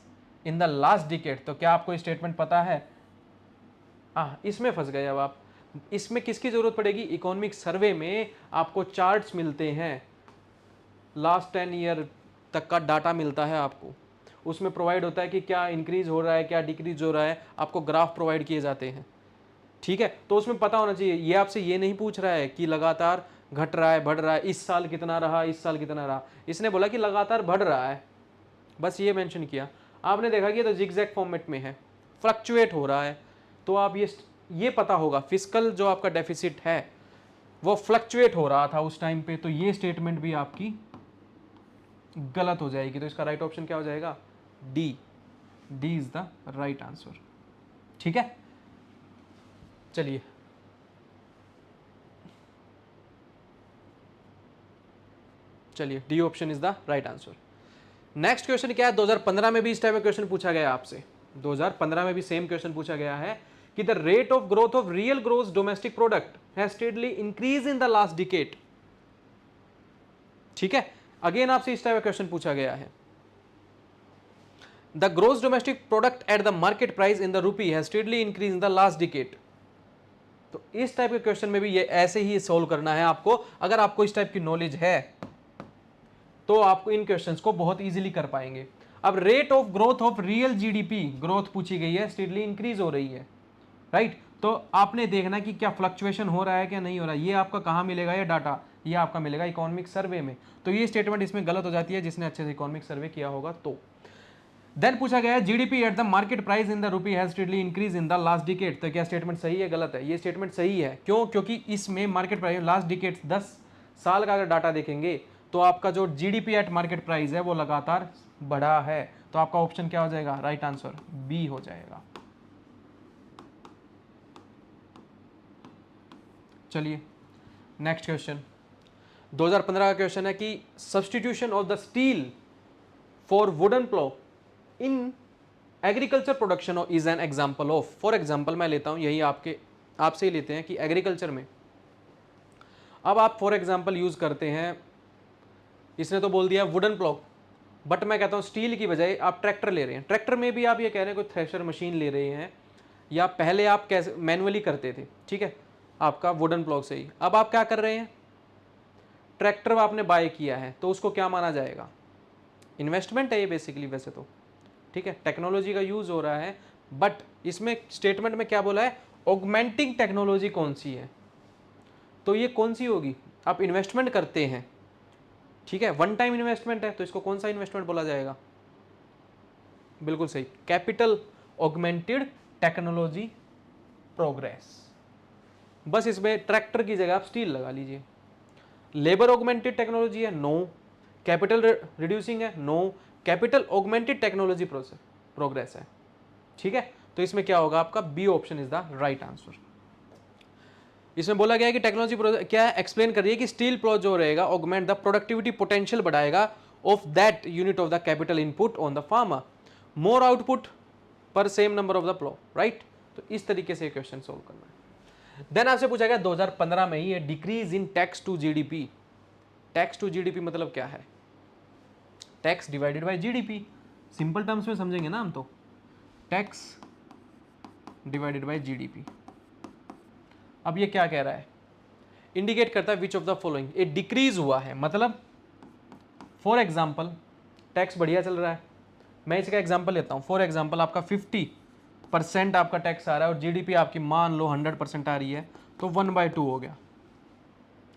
in the last decade, तो क्या आपको स्टेटमेंट पता है। इसमें फंस गए अब आप, इसमें किसकी जरूरत पड़ेगी, इकोनॉमिक सर्वे में आपको चार्ट्स मिलते हैं, लास्ट 10 ईयर तक का डाटा मिलता है आपको, उसमें प्रोवाइड होता है कि क्या इंक्रीज हो रहा है क्या डिक्रीज हो रहा है, आपको ग्राफ प्रोवाइड किए जाते हैं, ठीक है। तो उसमें पता होना चाहिए, ये आपसे ये नहीं पूछ रहा है कि लगातार घट रहा है बढ़ रहा है, इस साल कितना रहा इस साल कितना रहा, इसने बोला कि लगातार बढ़ रहा है, बस ये मेंशन किया। आपने देखा कि ये तो जिगजैग फॉर्मेट में है, फ्लक्चुएट हो रहा है, तो आप ये पता होगा फिस्कल जो आपका डेफिसिट है वो फ्लक्चुएट हो रहा था उस टाइम पे, तो ये स्टेटमेंट भी आपकी गलत हो जाएगी। तो इसका राइट ऑप्शन क्या हो जाएगा, D is the right answer, ठीक है। चलिए चलिए D option is the right answer. Next question क्या है, 2015 में भी इस टाइप का क्वेश्चन पूछा गया आपसे। 2015 में भी सेम क्वेश्चन पूछा गया है कि the rate of growth of real gross domestic product has steadily increase in the last decade. ठीक है, अगेन आपसे इस टाइप का क्वेश्चन पूछा गया है, the gross domestic product at the market price in the rupee has steadily increase in the last decade. तो इस टाइप के क्वेश्चन में भी ये ऐसे ही सोल्व करना है आपको। अगर आपको इस टाइप की नॉलेज है तो आपको इन क्वेश्चंस को बहुत इजीली कर पाएंगे। अब rate of growth of real GDP, growth पूछी गई है, स्टेडली इंक्रीज हो रही है, राइट। तो आपने देखना कि क्या फ्लक्चुएशन हो रहा है क्या नहीं हो रहा है। ये आपका कहाँ मिलेगा ये डाटा, ये आपका मिलेगा इकोनॉमिक सर्वे में। तो ये स्टेटमेंट इसमें गलत हो जाती है जिसने अच्छे से इकोनॉमिक सर्वे किया होगा। तो देन पूछा गया है GDP at the market price in the rupee has steadily increase in the last decade. तो क्या स्टेटमेंट सही है गलत है? ये स्टेटमेंट सही है। क्यों? क्योंकि इसमें मार्केट प्राइस लास्ट डिकेड 10 साल का अगर डाटा देखेंगे तो आपका जो जीडीपी एट मार्केट प्राइस है वो लगातार बढ़ा है। तो आपका ऑप्शन क्या हो जाएगा? राइट आंसर बी हो जाएगा। चलिए नेक्स्ट क्वेश्चन 2015 का क्वेश्चन है कि substitution of the steel for wooden plough in agriculture production is an example of. For example मैं लेता हूं, यही आपसे ही लेते हैं कि एग्रीकल्चर में अब आप फॉर एग्जाम्पल यूज करते हैं, इसने तो बोल दिया वुडन प्लॉ, बट मैं कहता हूँ स्टील की बजाय आप ट्रैक्टर ले रहे हैं। ट्रैक्टर में भी आप ये कह रहे हैं कोई थ्रेशर मशीन ले रहे हैं, या पहले आप कैसे मैनुअली करते थे, ठीक है, आपका वुडन प्लॉ से ही। अब आप क्या कर रहे हैं, ट्रैक्टर आपने बाय किया है तो उसको क्या माना जाएगा? इन्वेस्टमेंट है ये बेसिकली वैसे तो, ठीक है, टेक्नोलॉजी का यूज हो रहा है। बट इसमें स्टेटमेंट में क्या बोला है? ऑगमेंटिंग टेक्नोलॉजी कौन सी है? तो ये कौन सी होगी? आप इन्वेस्टमेंट करते हैं, ठीक है, वन टाइम इन्वेस्टमेंट है, तो इसको कौन सा इन्वेस्टमेंट बोला जाएगा? बिल्कुल सही, कैपिटल ऑगमेंटेड टेक्नोलॉजी प्रोग्रेस। बस इसमें ट्रैक्टर की जगह आप स्टील लगा लीजिए। लेबर ऑगमेंटेड टेक्नोलॉजी है, नो। कैपिटल रिड्यूसिंग है, no. Capital augmented technology progress है, ठीक है। तो इसमें क्या होगा आपका? B option is the right answer. इसमें बोला गया है कि टेक्नोलॉजी क्या है, एक्सप्लेन करिए कि स्टील प्लॉ जो रहेगा ऑगमेंट द प्रोडक्टिविटी पोटेंशियल बढ़ाएगा of that unit of the capital input on the farmer, more output per same number of the plough, right. तो इस तरीके से क्वेश्चन सोल्व करना है। देन आपसे पूछा गया 2015 में ही है decrease in tax to GDP. Tax to GDP मतलब क्या है? Tax divided by GDP. Simple terms में समझेंगे ना हम, तो टैक्स डिवाइडेड बाय जीडीपी। अब ये क्या कह रहा है? इंडिकेट करता है विच of the following, A decrease हुआ है, मतलब फॉर एग्जाम्पल टैक्स बढ़िया चल रहा है, मैं इसका एग्जाम्पल लेता हूँ। फॉर एग्जाम्पल आपका 50% आपका टैक्स आ रहा है और जीडीपी आपकी मान लो 100% आ रही है, तो 1/2 हो गया,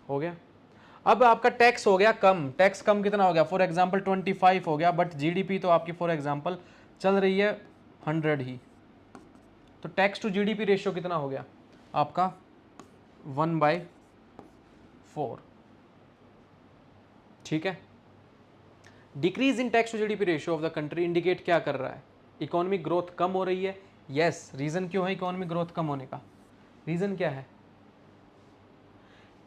हो गया। अब आपका टैक्स हो गया कम, टैक्स कम कितना हो गया? फॉर एग्जाम्पल 25 हो गया, बट जीडीपी तो आपकी फॉर एग्जाम्पल चल रही है 100 ही, तो टैक्स टू जीडीपी रेशियो कितना हो गया आपका? 1/4, ठीक है। Decrease in tax to GDP ratio of the country indicate क्या कर रहा है? इकोनॉमिक ग्रोथ कम हो रही है। यस, रीजन क्यों है इकोनॉमिक ग्रोथ कम होने का? रीजन क्या है?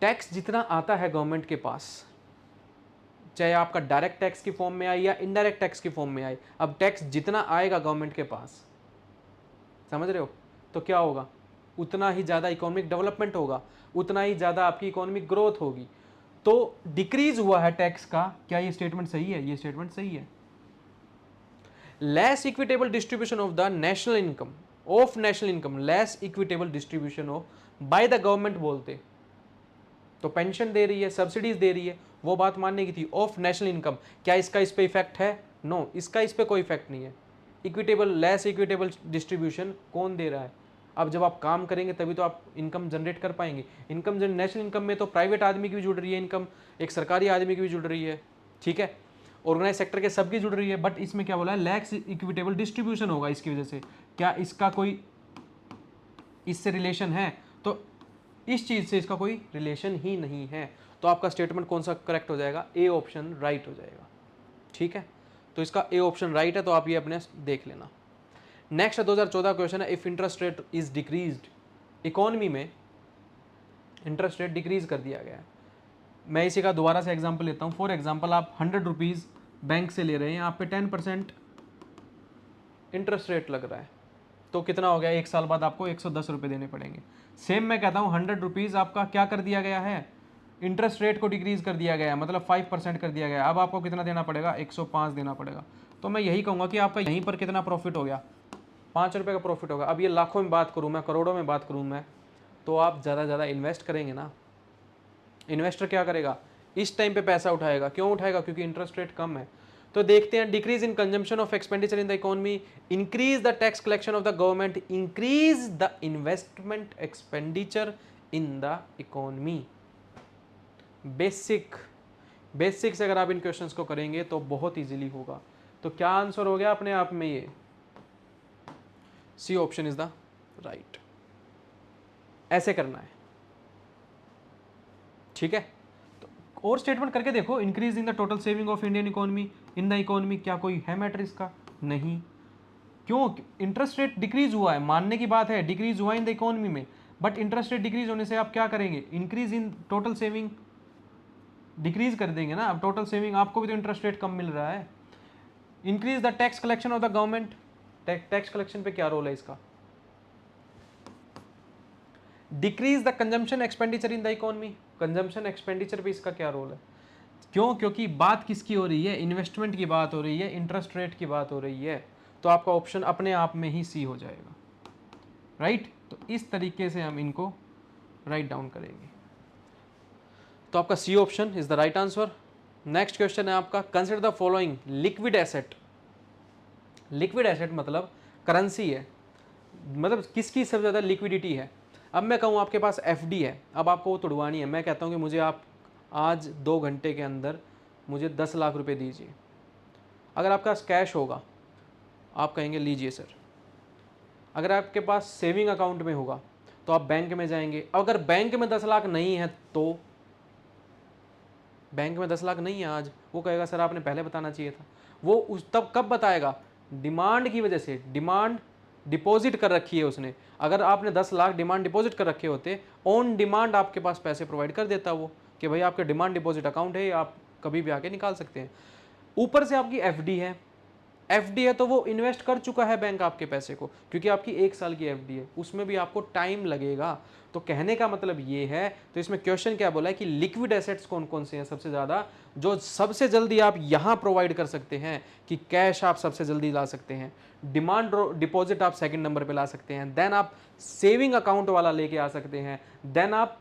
टैक्स जितना आता है गवर्नमेंट के पास, चाहे आपका डायरेक्ट टैक्स की फॉर्म में आए या इनडायरेक्ट टैक्स की फॉर्म में आए, अब टैक्स जितना आएगा गवर्नमेंट के पास, समझ रहे हो, तो क्या होगा? उतना ही ज़्यादा इकोनॉमिक डेवलपमेंट होगा, उतना ही ज़्यादा आपकी इकोनॉमिक ग्रोथ होगी। तो डिक्रीज हुआ है टैक्स का, क्या ये स्टेटमेंट सही है? ये स्टेटमेंट सही है। Less equitable distribution of the national income, of national income, less equitable distribution of by the government बोलते, तो पेंशन दे रही है, सब्सिडीज दे रही है, वो बात मानने की थी। ऑफ नेशनल इनकम, क्या इसका इस पे इफेक्ट है? नो, इसका इस पे कोई इफेक्ट नहीं है। इक्विटेबल, लेस इक्विटेबल डिस्ट्रीब्यूशन कौन दे रहा है? अब जब आप काम करेंगे तभी तो आप इनकम जनरेट कर पाएंगे। इनकम नेशनल इनकम में तो प्राइवेट आदमी की भी जुड़ रही है इनकम, एक सरकारी आदमी की भी जुड़ रही है, ठीक है, ऑर्गेनाइज सेक्टर के सबकी जुड़ रही है। बट इसमें क्या बोला है? लेस इक्विटेबल डिस्ट्रीब्यूशन होगा इसकी वजह से। क्या इसका कोई इससे रिलेशन है? तो इस चीज़ से इसका कोई रिलेशन ही नहीं है। तो आपका स्टेटमेंट कौन सा करेक्ट हो जाएगा? ए ऑप्शन राइट हो जाएगा, ठीक है। तो इसका ए ऑप्शन राइट है, तो आप ये अपने देख लेना। नेक्स्ट 2014 क्वेश्चन है, if interest rate is decreased, economy में इंटरेस्ट रेट डिक्रीज कर दिया गया है, मैं इसी का दोबारा से एग्जांपल लेता हूँ। फॉर एग्जांपल आप 100 रुपीज़ बैंक से ले रहे हैं, आप पे 10% इंटरेस्ट रेट लग रहा है, तो कितना हो गया, 1 साल बाद आपको 110 रुपये देने पड़ेंगे। सेम मैं कहता हूँ 100 रुपीज़ आपका क्या कर दिया गया है, इंटरेस्ट रेट को डिक्रीज़ कर दिया गया है, मतलब 5% कर दिया गया है। अब आपको कितना देना पड़ेगा, 105 देना पड़ेगा। तो मैं यही कहूँगा कि आपका यहीं पर कितना प्रॉफिट हो गया, 5 रुपये का प्रॉफिट होगा। अब ये लाखों में बात करूँ मैं, करोड़ों में बात करूँ मैं, तो आप ज़्यादा ज़्यादा इन्वेस्ट करेंगे ना। इन्वेस्टर क्या करेगा, इस टाइम पे पैसा उठाएगा। क्यों उठाएगा, क्योंकि इंटरेस्ट रेट कम है। तो देखते हैं, decrease in consumption of expenditure in the economy, increase the tax collection of the government, increase the investment expenditure in the economy. Basic से अगर आप इन क्वेश्चंस को करेंगे तो बहुत इजीली होगा। तो क्या आंसर हो गया अपने आप में, ये C option is the right. ऐसे करना है, ठीक है। तो और स्टेटमेंट करके देखो, increase in the total saving of Indian economy in the economy, क्या कोई है मैटर इसका, नहीं। क्यों, इंटरेस्ट रेट डिक्रीज हुआ है, मानने की बात है, डिक्रीज हुआ इन द इकोनॉमी में, बट इंटरेस्ट रेट डिक्रीज होने से आप क्या करेंगे, increase in total saving decrease कर देंगे ना। अब टोटल सेविंग, आपको भी तो इंटरेस्ट रेट कम मिल रहा है। Increase the tax collection of the government, tax collection पे क्या रोल है इसका। Decrease the consumption expenditure in the economy, consumption expenditure पे इसका क्या रोल है। क्यों, क्योंकि बात किसकी हो रही है, इन्वेस्टमेंट की बात हो रही है, इंटरेस्ट रेट की बात हो रही है। तो आपका ऑप्शन अपने आप में ही सी हो जाएगा, राइट। तो इस तरीके से हम इनको राइट डाउन करेंगे। तो आपका C option is the right answer. Next question है आपका, consider the following liquid asset. Liquid asset मतलब करेंसी है, मतलब किसकी सबसे ज़्यादा लिक्विडिटी है। अब मैं कहूँ आपके पास एफडी है, अब आपको वो तुड़वानी है। मैं कहता हूँ कि मुझे आप आज 2 घंटे के अंदर मुझे 10 लाख रुपए दीजिए। अगर आपके पास कैश होगा, आप कहेंगे लीजिए सर। अगर आपके पास सेविंग अकाउंट में होगा तो आप बैंक में जाएंगे। अगर बैंक में 10 लाख नहीं है, तो बैंक में 10 लाख नहीं है आज, वो कहेगा सर आपने पहले बताना चाहिए था। वो उस तब कब बताएगा, डिमांड की वजह से। डिमांड डिपॉजिट कर रखी है उसने। अगर आपने 10 लाख डिमांड डिपॉजिट कर रखे होते, ऑन डिमांड आपके पास पैसे प्रोवाइड कर देता वो, कि भाई आपके डिमांड डिपॉजिट अकाउंट है, आप कभी भी आके निकाल सकते हैं। ऊपर से आपकी एफडी है, एफडी है तो वो इन्वेस्ट कर चुका है बैंक आपके पैसे को, क्योंकि आपकी 1 साल की एफडी है, उसमें भी आपको टाइम लगेगा। तो कहने का मतलब ये है, तो इसमें क्वेश्चन क्या बोला है कि लिक्विड एसेट्स कौन कौन से हैं सबसे ज़्यादा, जो सबसे जल्दी आप यहाँ प्रोवाइड कर सकते हैं, कि कैश आप सबसे जल्दी ला सकते हैं, डिमांड डिपॉजिट आप सेकंड नंबर पे ला सकते हैं, देन आप सेविंग अकाउंट वाला लेके आ सकते हैं, देन आप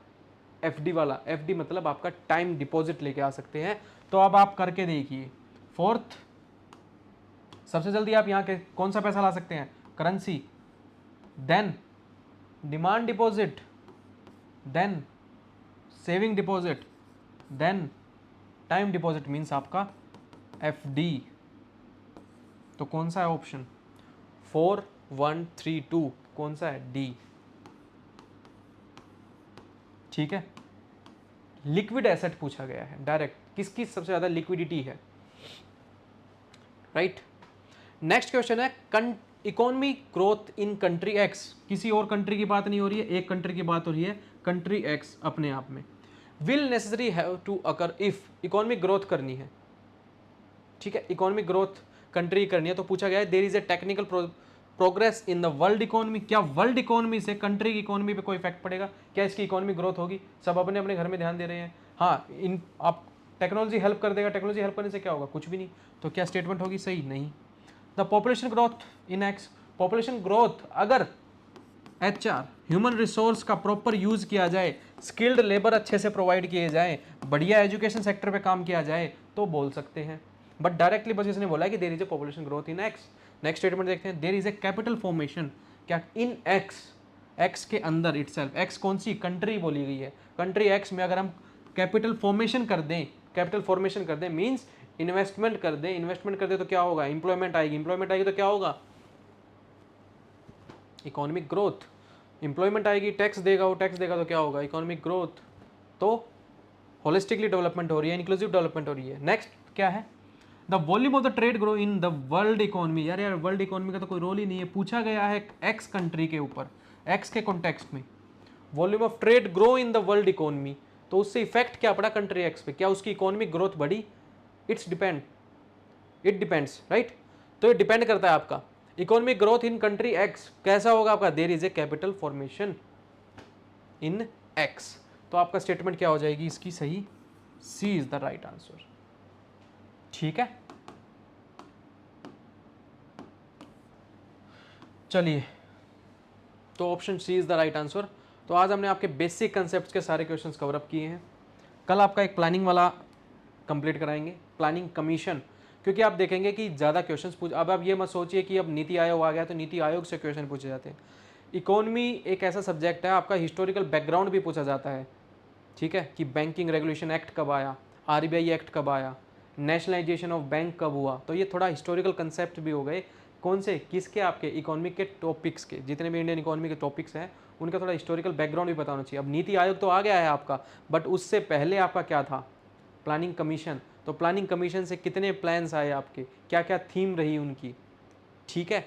एफडी वाला, एफडी मतलब आपका टाइम डिपॉजिट लेके आ सकते हैं। तो अब आप करके देखिए, फोर्थ सबसे जल्दी आप यहाँ के कौन सा पैसा ला सकते हैं, currency, then demand deposit, then saving deposit, then time deposit, means आपका एफडी। तो कौन सा है ऑप्शन 4 1 3 2, कौन सा है, डी। ठीक है, लिक्विड एसेट पूछा गया है डायरेक्ट, किसकी सबसे ज्यादा लिक्विडिटी है, राइट। नेक्स्ट क्वेश्चन है, economy growth in country x. किसी और कंट्री की बात नहीं हो रही है, एक कंट्री की बात हो रही है, कंट्री एक्स अपने आप में। Will necessary have to occur if, economic growth करनी है, ठीक है, इकोनॉमिक ग्रोथ कंट्री करनी है, तो पूछा गया है there is a technical progress in the world economy. क्या वर्ल्ड इकोनॉमी से कंट्री की इकोनॉमी पे कोई इफेक्ट पड़ेगा, क्या इसकी इकोनॉमिक ग्रोथ होगी। सब अपने अपने घर में ध्यान दे रहे हैं, हाँ इन आप टेक्नोलॉजी हेल्प कर देगा, टेक्नोलॉजी हेल्प करने से क्या होगा, कुछ भी नहीं। तो क्या स्टेटमेंट होगी सही, नहीं। The population growth in x, population growth अगर HR ह्यूमन रिसोर्स का प्रॉपर यूज किया जाए, स्किल्ड लेबर अच्छे से प्रोवाइड किए जाए, बढ़िया एजुकेशन सेक्टर पे काम किया जाए, तो बोल सकते हैं। बट डायरेक्टली बस इसने बोला है कि there is a population growth in X. Next statement देखते हैं, there is a capital formation, क्या इन एक्स, एक्स के अंदर इटसेल्फ, एक्स कौन सी कंट्री बोली गई है, कंट्री एक्स में अगर हम कैपिटल फॉर्मेशन कर दें, कैपिटल फॉर्मेशन कर दें मीन्स इन्वेस्टमेंट कर दें, इन्वेस्टमेंट कर दें तो क्या होगा, इंप्लॉयमेंट आएगी, इंप्लॉयमेंट आएगी तो क्या होगा, इकोनॉमिक ग्रोथ। इंप्लॉयमेंट आएगी, टैक्स देगा, वो टैक्स देगा तो क्या होगा, इकोनॉमिक ग्रोथ। तो होलिस्टिकली डेवलपमेंट हो रही है, इंक्लूसिव डेवलपमेंट हो रही है। नेक्स्ट क्या है, the volume of the trade grow in the world economy. यार यार वर्ल्ड इकोनॉमी का तो कोई रोल ही नहीं है, पूछा गया है एक्स कंट्री के ऊपर, एक्स के कॉन्टेक्स्ट में। Volume of trade grow in the world economy, तो उससे इफेक्ट क्या पड़ा कंट्री एक्स पे, क्या उसकी इकोनॉमिक ग्रोथ बढ़ी? It depends, right. तो ये डिपेंड करता है आपका economic growth in country X कैसा होगा आपका, there is a capital formation in X. तो आपका स्टेटमेंट क्या हो जाएगी इसकी सही? C is the right answer. ठीक है, चलिए, तो option C is the right answer. तो आज हमने आपके बेसिक कंसेप्ट के सारे क्वेश्चंस कवर अप किए हैं। कल आपका एक प्लानिंग वाला कंप्लीट कराएंगे, प्लानिंग कमीशन, क्योंकि आप देखेंगे कि ज़्यादा क्वेश्चंस पूछ, अब आप ये मत सोचिए कि अब नीति आयोग आ गया तो नीति आयोग से क्वेश्चन पूछे जाते हैं। इकोनॉमी एक ऐसा सब्जेक्ट है, आपका हिस्टोरिकल बैकग्राउंड भी पूछा जाता है, ठीक है, कि बैंकिंग रेगुलेशन एक्ट कब आया, आरबीआई एक्ट कब आया, नेशनलाइजेशन ऑफ बैंक कब हुआ। तो ये थोड़ा हिस्टोरिकल कंसेप्ट भी हो गए, कौन से, किसके, आपके इकोनॉमिक के टॉपिक्स के, जितने भी इंडियन इकोनॉमी के टॉपिक्स हैं उनका थोड़ा हिस्टोरिकल बैकग्राउंड भी पता होना चाहिए। अब नीति आयोग तो आ गया है आपका, बट उससे पहले आपका क्या था, प्लानिंग कमीशन। तो प्लानिंग कमीशन से कितने प्लान्स आए आपके, क्या क्या थीम रही उनकी, ठीक है।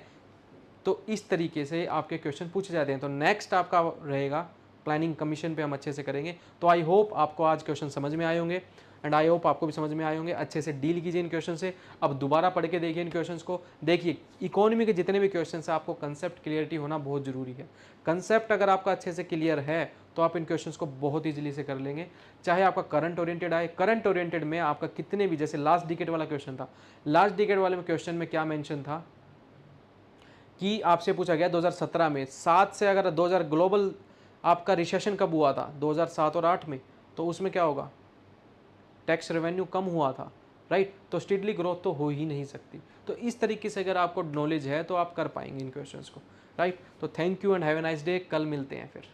तो इस तरीके से आपके क्वेश्चन पूछे जाते हैं। तो नेक्स्ट आपका रहेगा प्लानिंग कमीशन पे हम अच्छे से करेंगे। तो आई होप आपको आज क्वेश्चन समझ में आए होंगे, एंड आई होप आपको भी समझ में आए होंगे। अच्छे से डील कीजिए इन क्वेश्चन से। अब दोबारा पढ़ के देखिए इन क्वेश्चंस को, देखिए इकोनॉमी के जितने भी क्वेश्चन है आपको कंसेप्ट क्लियरिटी होना बहुत जरूरी है। कंसेप्ट अगर आपका अच्छे से क्लियर है तो आप इन क्वेश्चंस को बहुत ईजिली से कर लेंगे। चाहे आपका करंट ओरिएंटेड आए, करंट ओरिएंटेड में आपका कितने भी, जैसे लास्ट डिकेड वाला क्वेश्चन था, लास्ट डिकेड वाले में क्वेश्चन में क्या मेंशन था कि आपसे पूछा गया 2017 में 7 से अगर 2000 ग्लोबल आपका रिसेशन कब हुआ था, 2007 और 8 में, तो उसमें क्या होगा, टैक्स रेवेन्यू कम हुआ था, राइट। तो स्टीडली ग्रोथ तो हो ही नहीं सकती। तो इस तरीके से अगर आपको नॉलेज है तो आप कर पाएंगे इन क्वेश्चंस को, राइट। तो thank you and have a nice day, कल मिलते हैं फिर।